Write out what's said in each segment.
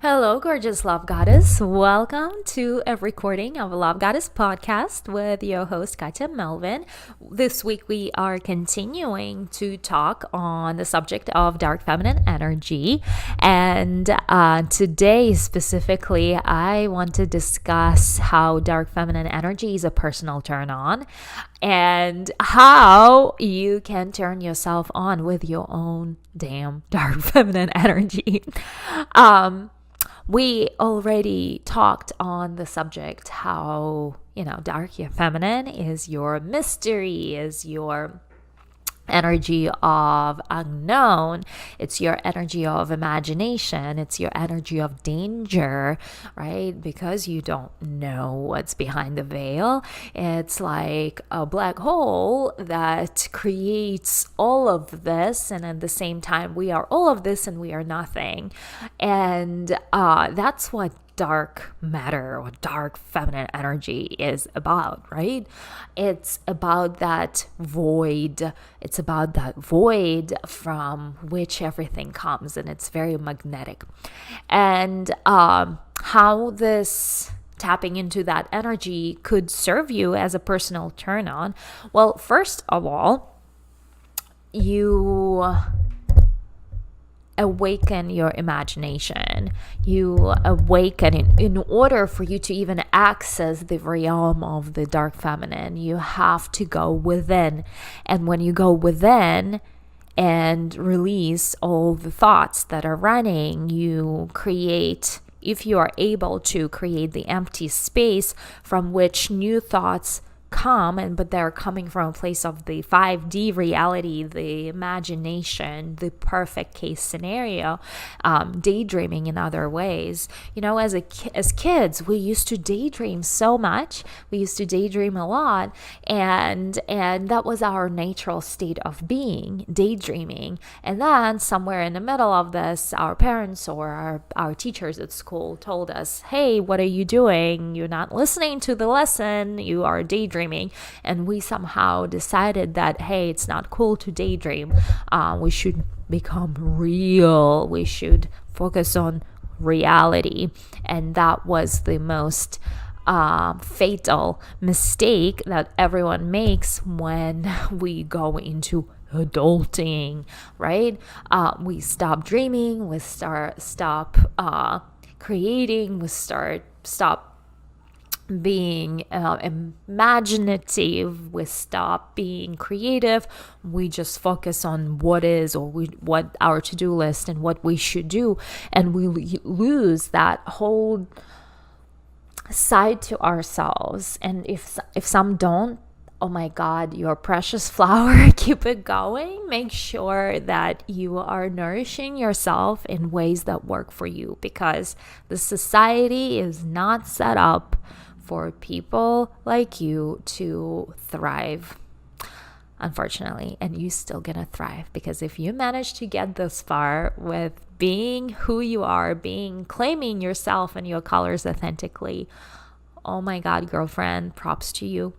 Hello, gorgeous Love Goddess. Welcome to a recording of a Lovegodesss Podcast with your host, Katya Melvin. This week, we are continuing to talk on the subject of dark feminine energy. And today, specifically, I want to discuss how dark feminine energy is a personal turn on and how you can turn yourself on with your own damn dark feminine energy. We already talked on the subject how, dark feminine is your mystery, is your energy of unknown. It's your energy of imagination. It's your energy of danger, right? Because you don't know what's behind the veil. It's like a black hole that creates all of this, and at the same time we are all of this and we are nothing. And that's what dark matter or dark feminine energy is about, right? It's about that void. It's about that void from which everything comes, and it's very magnetic. And how this tapping into that energy could serve you as a personal turn on. Well, first of all, you awaken your imagination. You awaken in order for you to even access the realm of the dark feminine. You have to go within. And when you go within and release all the thoughts that are running, you create, if you are able to create the empty space from which new thoughts come, but they're coming from a place of the 5D reality, the imagination, the perfect case scenario, daydreaming in other ways. As kids, we used to daydream so much. We used to daydream a lot, and that was our natural state of being, daydreaming. And then somewhere in the middle of this, our parents or our teachers at school told us, "Hey, what are you doing? You're not listening to the lesson. You are daydreaming." And we somehow decided that, hey, it's not cool to daydream. We should become real. We should focus on reality. And that was the most fatal mistake that everyone makes when we go into adulting, right? We stop dreaming, we stop creating, we stop being imaginative, we stop being creative. We just focus on what is, or what our to-do list and what we should do, and we lose that whole side to ourselves. And if some don't, oh my God, your precious flower, keep it going. Make sure that you are nourishing yourself in ways that work for you, because the society is not set up for people like you to thrive, unfortunately. And you're still gonna thrive, because if you manage to get this far with being who you are, claiming yourself and your colors authentically, oh my God, girlfriend, props to you.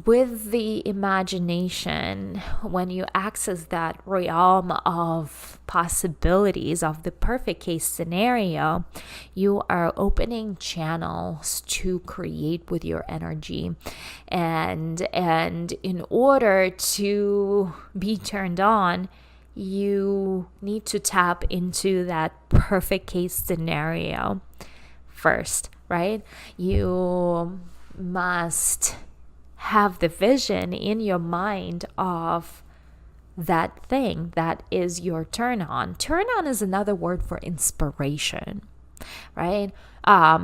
With the imagination, when you access that realm of possibilities of the perfect case scenario, you are opening channels to create with your energy. And in order to be turned on, you need to tap into that perfect case scenario first, right? You must have the vision in your mind of that thing that is your turn on. Turn on is another word for inspiration, right?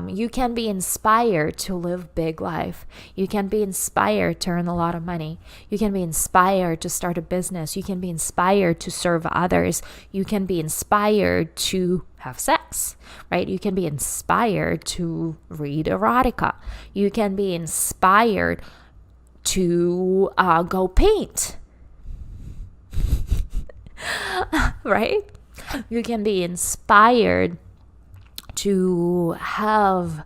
You can be inspired to live big life. You can be inspired to earn a lot of money. You can be inspired to start a business. You can be inspired to serve others. You can be inspired to have sex, right? You can be inspired to read erotica. You can be inspired to go paint, right? You can be inspired to have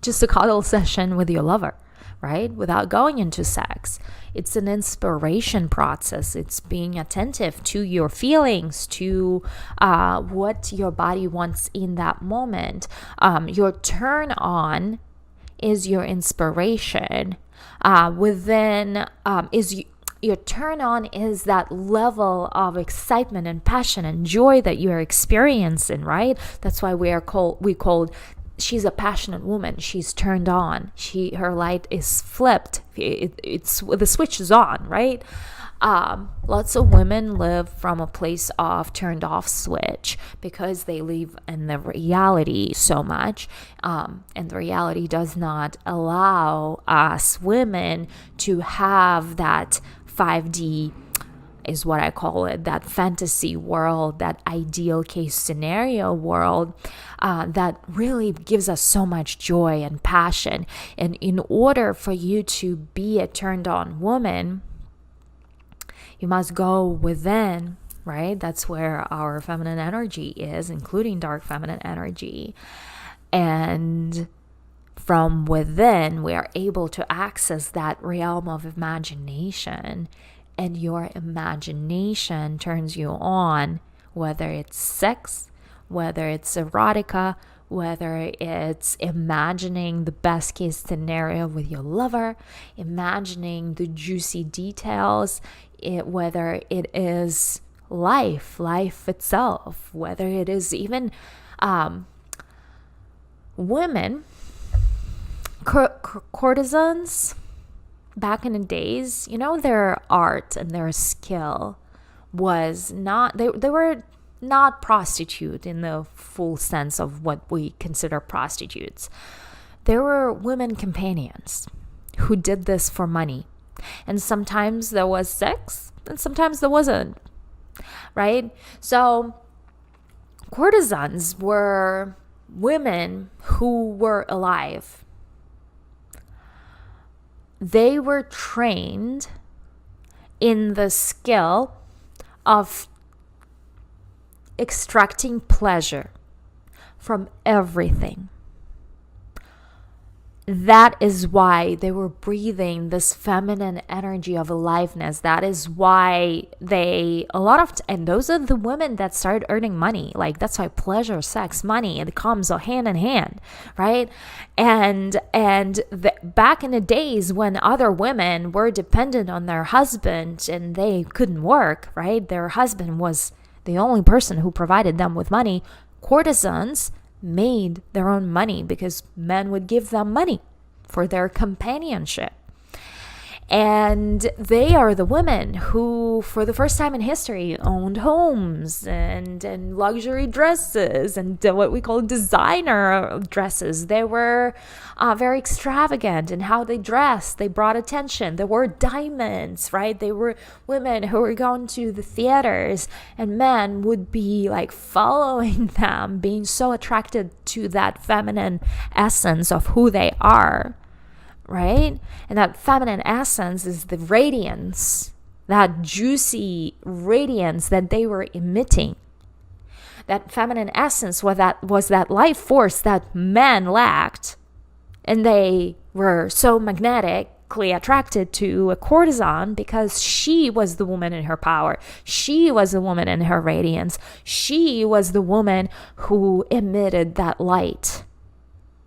just a cuddle session with your lover, right? Without going into sex. It's an inspiration process. It's being attentive to your feelings, to what your body wants in that moment. Your turn on is your inspiration. Your turn on is that level of excitement and passion and joy that you're experiencing, right? That's why we called she's a passionate woman. She's turned on. Her light is flipped. It's the switch is on, right? Lots of women live from a place of turned off switch because they live in the reality so much, and the reality does not allow us women to have that 5D is what I call it, that fantasy world, that ideal case scenario world that really gives us so much joy and passion. And in order for you to be a turned on woman, you must go within, right? That's where our feminine energy is, including dark feminine energy. And from within, we are able to access that realm of imagination. And your imagination turns you on, whether it's sex, whether it's erotica, whether it's imagining the best case scenario with your lover, imagining the juicy details, whether it is life itself, whether it is even women, courtesans, back in the days, their art and their skill was not, they were not prostitute in the full sense of what we consider prostitutes. There were women companions who did this for money. And sometimes there was sex and sometimes there wasn't, right? So courtesans were women who were alive. They were trained in the skill of extracting pleasure from everything. That is why they were breathing this feminine energy of aliveness. That is why and those are the women that started earning money. Like, that's why pleasure, sex, money, it comes hand in hand, right? And back in the days when other women were dependent on their husband and they couldn't work, right? Their husband was the only person who provided them with money. Courtesans made their own money because men would give them money for their companionship. And they are the women who, for the first time in history, owned homes and luxury dresses and what we call designer dresses. They were very extravagant in how they dressed. They brought attention. There were diamonds, right? They were women who were going to the theaters, and men would be like following them, being so attracted to that feminine essence of who they are. Right? And that feminine essence is the radiance, that juicy radiance that they were emitting. That feminine essence was that life force that men lacked. And they were so magnetically attracted to a courtesan because she was the woman in her power. She was the woman in her radiance. She was the woman who emitted that light.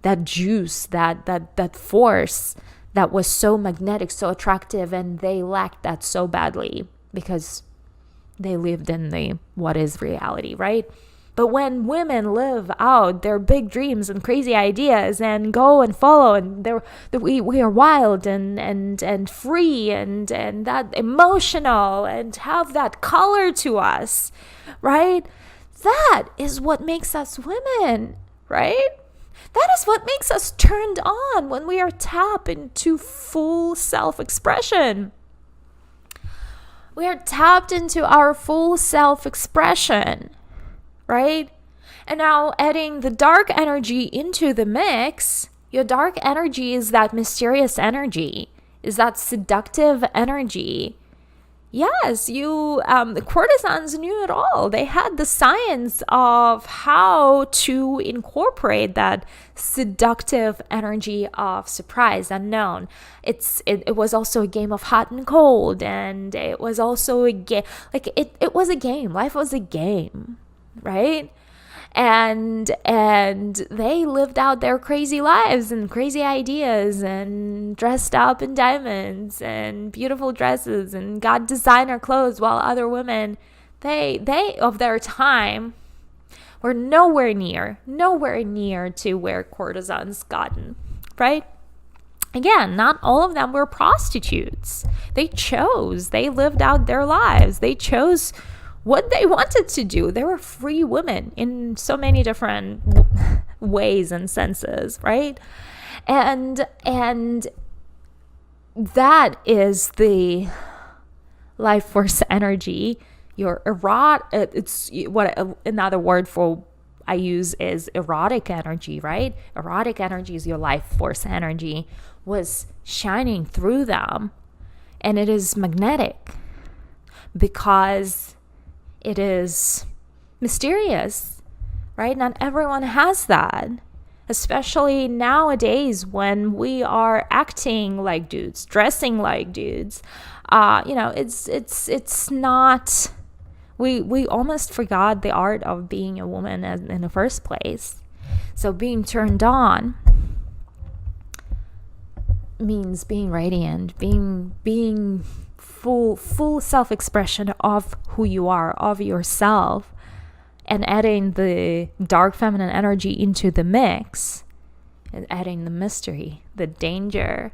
That juice, that force that was so magnetic, so attractive, and they lacked that so badly because they lived in what is reality, right? But when women live out their big dreams and crazy ideas and go and follow, and we are wild and free and that emotional and have that color to us, right? That is what makes us women, right? That is what makes us turned on when we are tapped into full self-expression. We are tapped into our full self-expression, right? And now adding the dark energy into the mix, your dark energy is that mysterious energy, is that seductive energy. yes, the courtesans knew it all. They had the science of how to incorporate that seductive energy of surprise, unknown. It was also a game of hot and cold, and it was also a game. Like it was a game. Life was a game, right? And they lived out their crazy lives and crazy ideas and dressed up in diamonds and beautiful dresses and got designer clothes, while other women, they of their time were nowhere near to where courtesans gotten, right? Again, not all of them were prostitutes. They lived out their lives. They chose what they wanted to do. They were free women in so many different ways and senses, right? And that is the life force energy. Your it's what another word for I use is erotic energy, right? Erotic energy is your life force energy, was shining through them, and it is magnetic because it is mysterious, right? Not everyone has that, especially nowadays when we are acting like dudes, dressing like dudes. It's not. We almost forgot the art of being a woman in the first place. So being turned on means being radiant, being full self-expression of who you are, of yourself, and adding the dark feminine energy into the mix, and adding the mystery, the danger,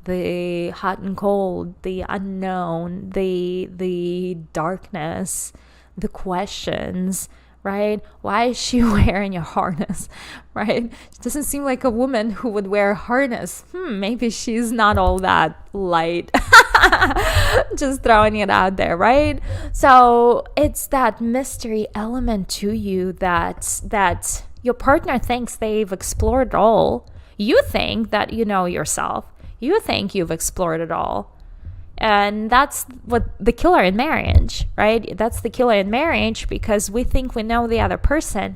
the hot and cold, the unknown, the darkness, the questions, right? Why is she wearing a harness, right? It doesn't seem like a woman who would wear a harness. Maybe she's not all that light. Just throwing it out there, right? So it's that mystery element to you that your partner thinks they've explored all. You think that you know yourself. You think you've explored it all. And that's what the killer in marriage, right? That's the killer in marriage, because we think we know the other person,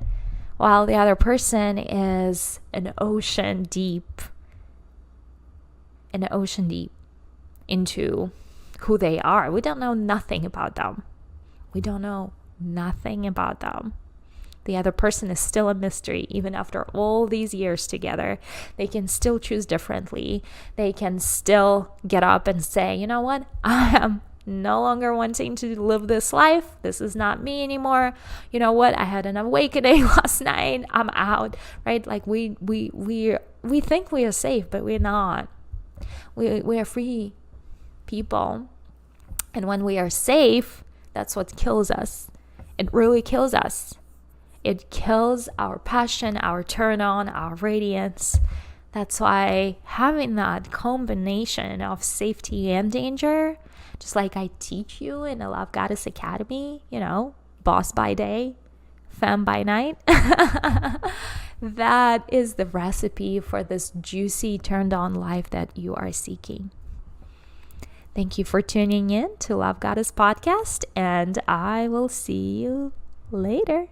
while the other person is an ocean deep into who they are. We don't know nothing about them. The other person is still a mystery, even after all these years together. They can still choose differently. They can still get up and say, you know what? I am no longer wanting to live this life. This is not me anymore. You know what? I had an awakening last night. I'm out, right? Like we think we are safe, but we're not. We are free people. And when we are safe, that's what kills us. It really kills us. It kills our passion, our turn on, our radiance. That's why having that combination of safety and danger, just like I teach you in the Lovegodesss Academy, boss by day, femme by night, that is the recipe for this juicy turned on life that you are seeking. Thank you for tuning in to Lovegodesss Podcast, and I will see you later.